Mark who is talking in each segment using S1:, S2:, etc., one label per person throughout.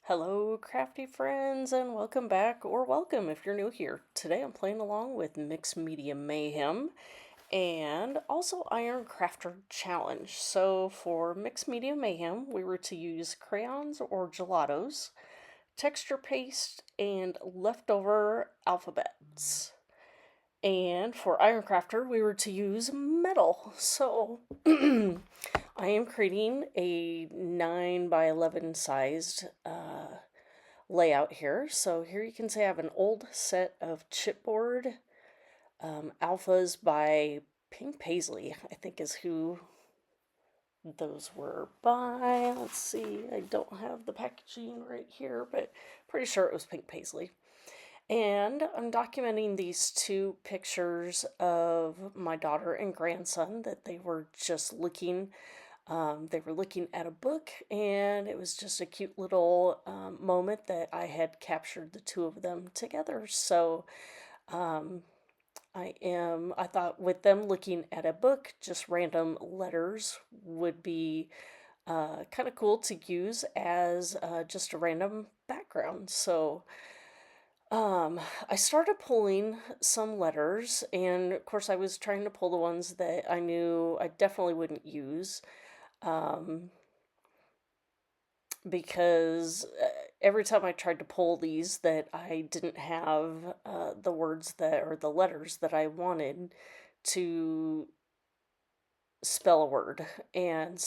S1: Hello, crafty friends, and welcome back, or welcome if you're new here. Today I'm playing along with Mixed Media Mayhem and also Iron Crafter Challenge. So, for Mixed Media Mayhem, we were to use crayons or gelatos, texture paste, and leftover alphabets. And for Iron Crafter, we were to use metal. So, I am creating a 9 by 11 sized layout here. So here you can see I have an old set of chipboard alphas by Pink Paisley, I think is who those were by. Let's see, I don't have the packaging right here, but pretty sure it was Pink Paisley. And I'm documenting these two pictures of my daughter and grandson that they were just looking. They were looking at a book, and it was just a cute little moment that I had captured the two of them together. So um, I thought with them looking at a book, just random letters would be kind of cool to use as just a random background. So I started pulling some letters, and of course, I was trying to pull the ones that I knew I definitely wouldn't use. Um, because every time I tried to pull these that I didn't have the words that or the letters that I wanted to spell a word. And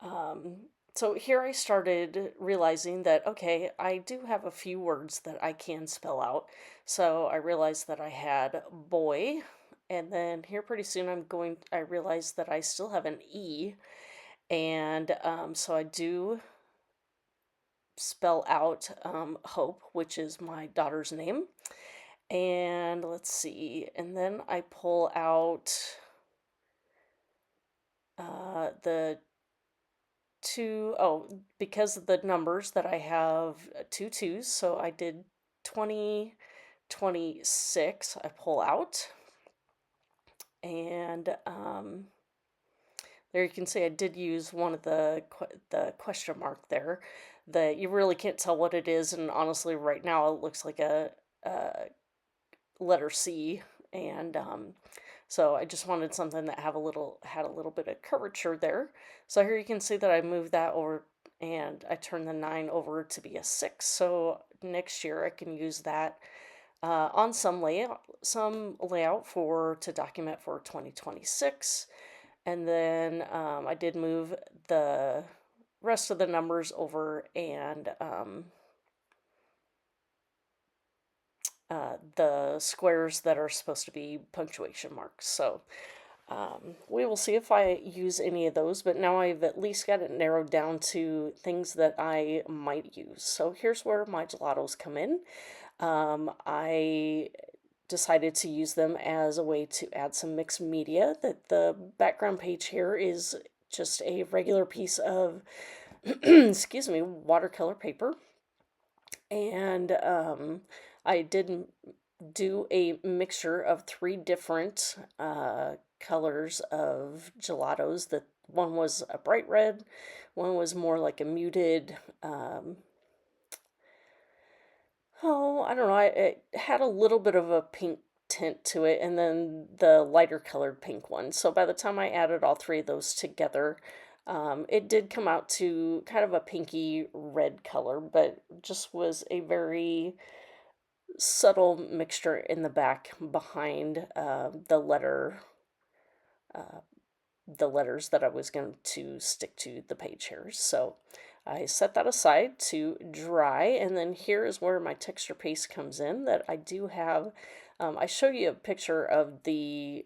S1: um, so here I started realizing that, okay, I do have a few words that I can spell out. So I realized that I had boy, and then here pretty soon I realized that I still have an E. And so I do spell out Hope, which is my daughter's name. And let's see, and then I pull out the two, oh, because of the numbers that I have two twos, so I did 2026, I pull out. And there you can see I did use one of the question mark there that you really can't tell what it is, and honestly right now it looks like a letter C, and so I just wanted something that had a little bit of curvature there. So here you can see that I moved that over and I turned the 9 over to be a 6. So next year I can use that on some layout for to document for 2026. And then I did move the rest of the numbers over, and the squares that are supposed to be punctuation marks. So we will see if I use any of those, but now I've at least got it narrowed down to things that I might use. So here's where my gelatos come in. I decided to use them as a way to add some mixed media. That the background page here is just a regular piece of, excuse me, watercolor paper. And I did do a mixture of three different colors of gelatos. That one was a bright red, one was more like a muted, oh, I don't know, it had a little bit of a pink tint to it, and then the lighter colored pink one. So by the time I added all three of those together, it did come out to kind of a pinky red color, but just was a very subtle mixture in the back behind uh, the letters that I was going to stick to the page here. So I set that aside to dry, and then here is where my texture paste comes in. That I do have. I show you a picture of the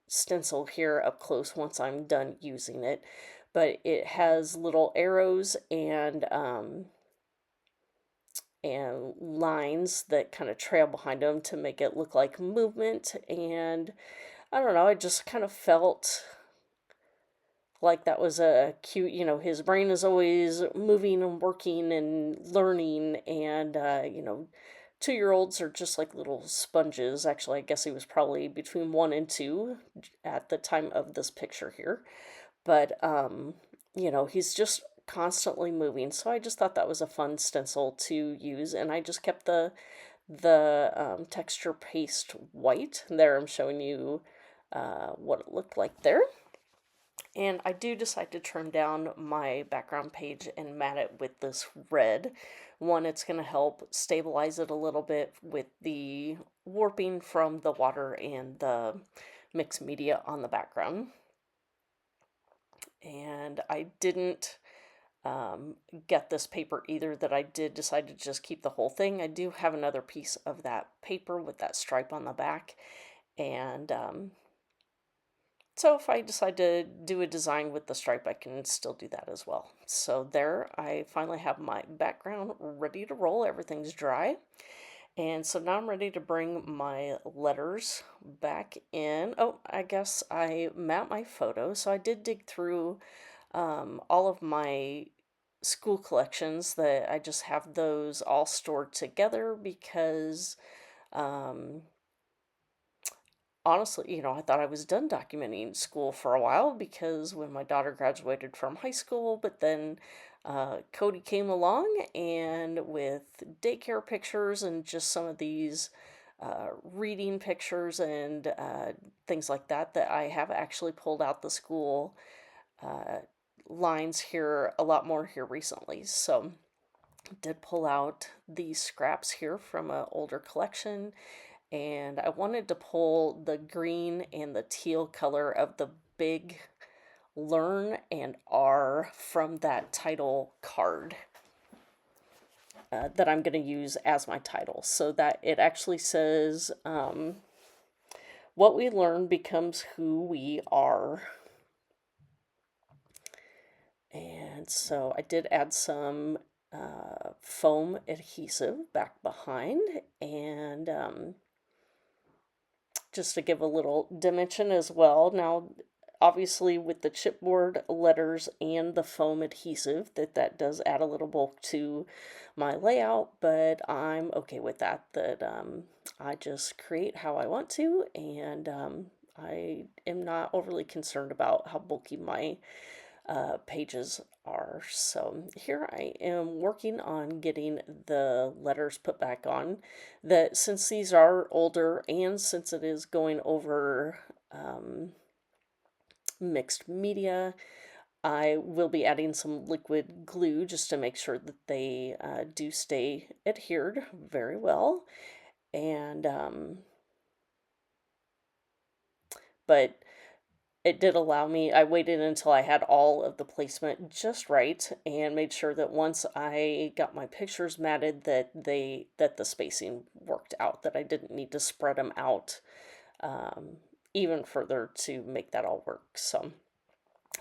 S1: stencil here up close once I'm done using it, but it has little arrows and lines that kind of trail behind them to make it look like movement. And I don't know, I just kind of felt like that was a cute, his brain is always moving and working and learning. And, 2-year-olds are just like little sponges. Actually, I guess he was probably between 1 and 2 at the time of this picture here. But, he's just constantly moving. So I just thought that was a fun stencil to use, and I just kept the texture paste white. There I'm showing you what it looked like there. And I do decide to trim down my background page and mat it with this red. One, it's going to help stabilize it a little bit with the warping from the water and the mixed media on the background. And I didn't get this paper either, that I did decide to just keep the whole thing. I do have another piece of that paper with that stripe on the back, and so if I decide to do a design with the stripe, I can still do that as well. So there, I finally have my background ready to roll. Everything's dry. And so now I'm ready to bring my letters back in. Oh, I guess I mapped my photos. So I did dig through all of my school collections, that I just have those all stored together because um, honestly, I thought I was done documenting school for a while, because when my daughter graduated from high school, but then Cody came along, and with daycare pictures and just some of these reading pictures and things like that, that I have actually pulled out the school uh, lines here a lot more here recently. So did pull out these scraps here from an older collection, and I wanted to pull the green and the teal color of the big Learn and R from that title card that I'm going to use as my title, so that it actually says, what we learn becomes who we are. And so I did add some foam adhesive back behind, and just to give a little dimension as well. Now, obviously, with the chipboard letters and the foam adhesive, that does add a little bulk to my layout, but I'm okay with that. I just create how I want to, and I am not overly concerned about how bulky my pages are. So here I am working on getting the letters put back on. That, since these are older, and since it is going over mixed media, I will be adding some liquid glue just to make sure that they do stay adhered very well. And but it did allow me, I waited until I had all of the placement just right, and made sure that once I got my pictures matted, that the spacing worked out, that I didn't need to spread them out um, even further to make that all work. So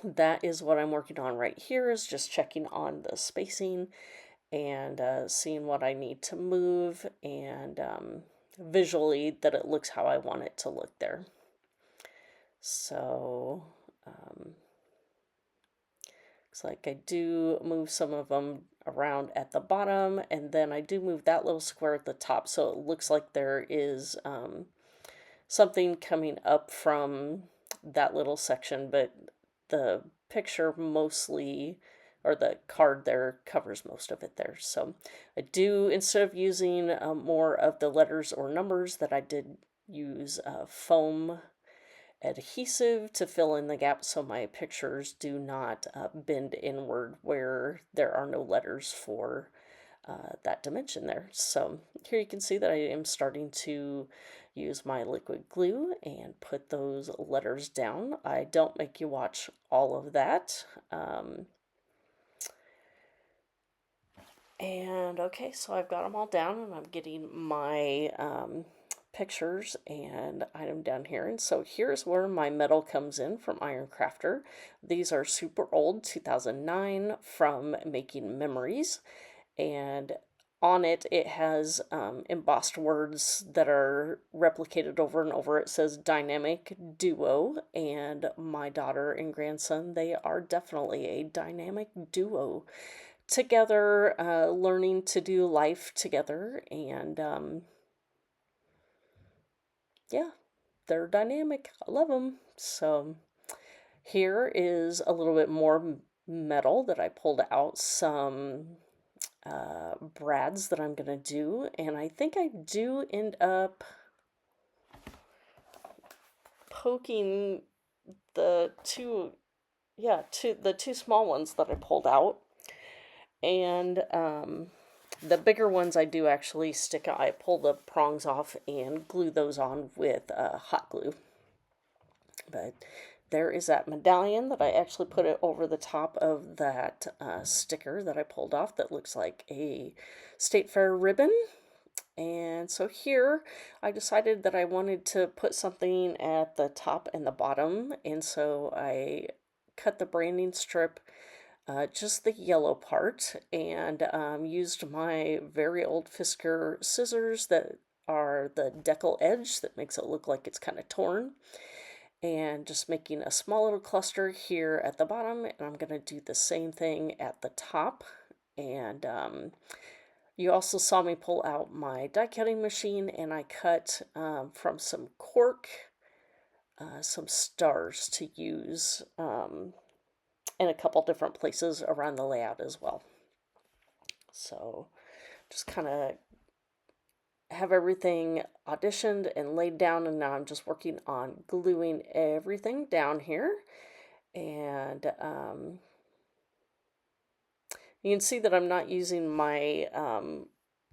S1: that is what I'm working on right here, is just checking on the spacing and seeing what I need to move, and visually that it looks how I want it to look there. So looks like I do move some of them around at the bottom, and then I do move that little square at the top, so it looks like there is something coming up from that little section, but the picture mostly, or the card there, covers most of it there. So I do, instead of using more of the letters or numbers, that I did use foam adhesive to fill in the gaps, so my pictures do not bend inward where there are no letters for that dimension there. So here you can see that I am starting to use my liquid glue and put those letters down. I don't make you watch all of that. And okay, so I've got them all down, and I'm getting my pictures and item down here. And so here's where my metal comes in from Iron Crafter. These are super old, 2009, from Making Memories. And on it, it has embossed words that are replicated over and over. It says dynamic duo, and my daughter and grandson, they are definitely a dynamic duo together, learning to do life together, and yeah, they're dynamic. I love them. So here is a little bit more metal that I pulled out, some brads that I'm gonna do, and I think I do end up poking the two, yeah, the two small ones that I pulled out, and the bigger ones I do actually stick. I pull the prongs off and glue those on with hot glue. But there is that medallion that I actually put it over the top of that sticker that I pulled off that looks like a State Fair ribbon. And so here I decided that I wanted to put something at the top and the bottom, and so I cut the branding strip, just the yellow part, and used my very old Fisker scissors that are the decal edge that makes it look like it's kind of torn, and just making a small little cluster here at the bottom, and I'm going to do the same thing at the top. And you also saw me pull out my die cutting machine, and I cut from some cork some stars to use in a couple different places around the layout as well. So just kind of have everything auditioned and laid down, and now I'm just working on gluing everything down here. And you can see that I'm not using my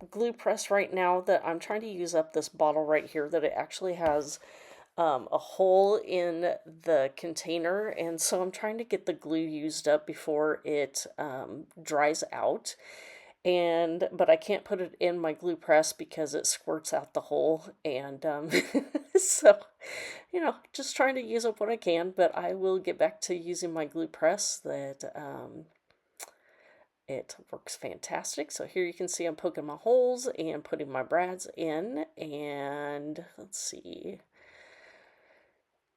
S1: glue press right now, that I'm trying to use up this bottle right here, that it actually has a hole in the container, and so I'm trying to get the glue used up before it dries out. But I can't put it in my glue press because it squirts out the hole, and so, just trying to use up what I can, but I will get back to using my glue press. That it works fantastic. So here you can see I'm poking my holes and putting my brads in, and let's see.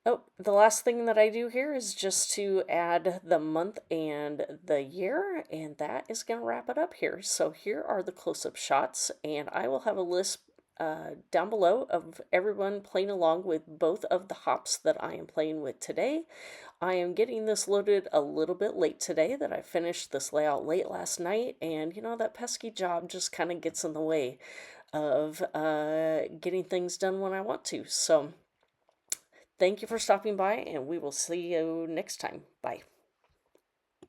S1: Oh, the last thing that I do here is just to add the month and the year, and that is going to wrap it up here. So here are the close-up shots, and I will have a list down below of everyone playing along with both of the hops that I am playing with today. I am getting this loaded a little bit late today, that I finished this layout late last night, and that pesky job just kind of gets in the way of getting things done when I want to. So thank you for stopping by, and we will see you next time. Bye.